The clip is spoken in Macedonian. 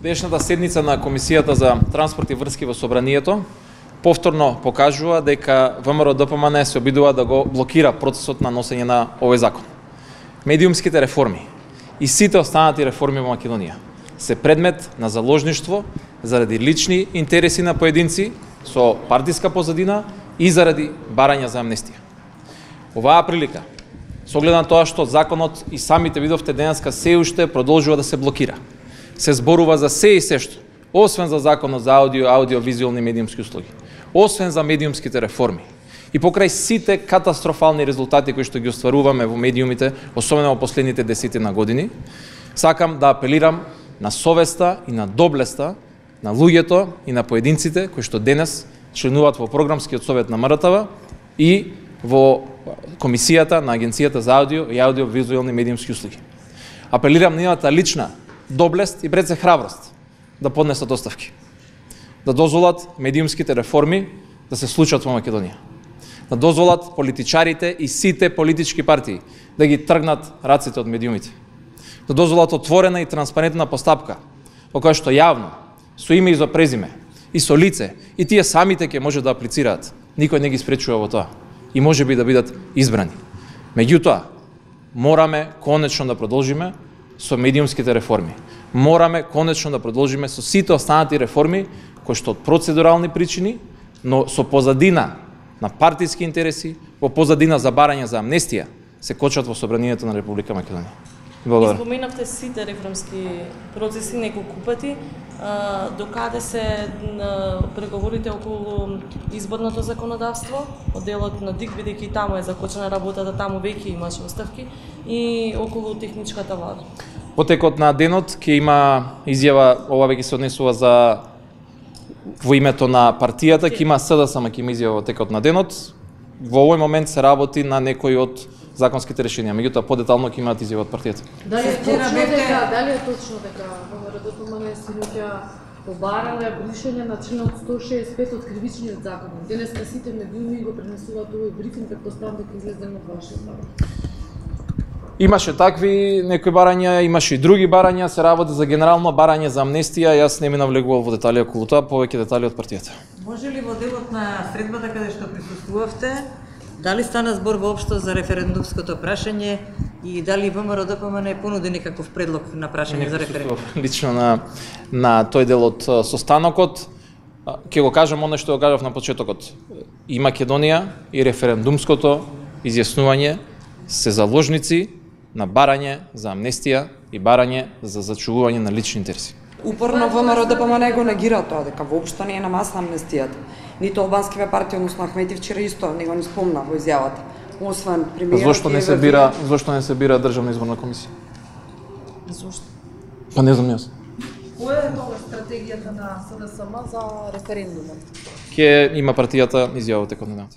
Денешната седница на Комисијата за транспорт и врски во Собранието повторно покажува дека ВМРО-ДПМН се обидува да го блокира процесот на носење на овој закон. Медиумските реформи и сите останати реформи во Македонија се предмет на заложништво заради лични интереси на поединци со партиска позадина и заради барања за амнестија. Оваа прилика, со оглед на тоа што законот и самите видовте денеска се уште продолжува да се блокира, се зборува за се и се што, освен за законот за аудиовизуелни медиумски услуги, освен за медиумските реформи и покрај сите катастрофални резултати кои што ги остваруваме во медиумите, особено во последните десетина години, сакам да апелирам на совеста и на доблеста на луѓето и на поединците кои што денес членуваат во програмскиот совет на МРТВ и во Комисијата на Агенцијата за аудио и аудиовизуелни медиумски услуги. Апелирам на нивната лична доблест и пред се храброст да поднесат оставки, да дозволат медиумските реформи да се случат во Македонија, да дозволат политичарите и сите политички партии да ги тргнат раците од медиумите, да дозволат отворена и транспарентна постапка во која што јавно, со име и за презиме, и со лице, и тие самите ќе може да аплицираат. Никој не ги спречува во тоа и може би да бидат избрани. Меѓутоа, мораме конечно да продолжиме со медиумските реформи. Мораме конечно да продолжиме со сите останати реформи кои што од процедурални причини, но со позадина на партиски интереси, во позадина за барање за амнестија, се кочат во Собранието на Република Македонија. Благодарам. Споменавте сите реформски процеси неколку пати. Докаде се преговорите околу изборното законодавство, од делот на ДИК, бидејќи таму е закочена работата, таму веќе имаше оставки, и околу техничката влада? Во текот на денот ќе има изјава, ова веќе се однесува за во името на партијата, ќе има СДСМ, ќе има изјава во текот на денот. Во овој момент се работи на некои од законските решенија, меѓутоа подетално ќе имаат изјава од партијата. Дали е точно дека ВМРО-ДПМН синоќа побарале бришење на членот 165 од кривичниот закон? Денеска сите медиуми го пренесуваат овој брифинг, претпоставам дека излезен од вашиот закон. Имаше такви некои барања, имаше и други барања, се работи за генерално барање за амнестија, јас не ми навлегувал во детали околу тоа, повеќе детали од партијата. Може ли во делот на средбата каде што присуствувавте, дали стана збор воопшто за референдумското прашање и дали ВМРО-ДПМН понуди некаков предлог на прашање за референдум? Лично на тој дел од состанокот, ќе го кажам оно што го кажав на почетокот. И Македонија и референдумското изјаснување се заложници на барање за амнестија и барање за зачувување на лични интереси. Упорно ВМРО-ДПМН го негира тоа, дека воопшто не е на маса амнестијата. Нито албанските партии, односно Ахмети вчера исто не го спомна во изјавата. Освен премиерот. Зошто не се бира државна изборна комисија? Зошто? Па не знам јас. Која е тоа стратегијата на СДСМ за референдумот? Ќе има партијата изјава во текот на денот.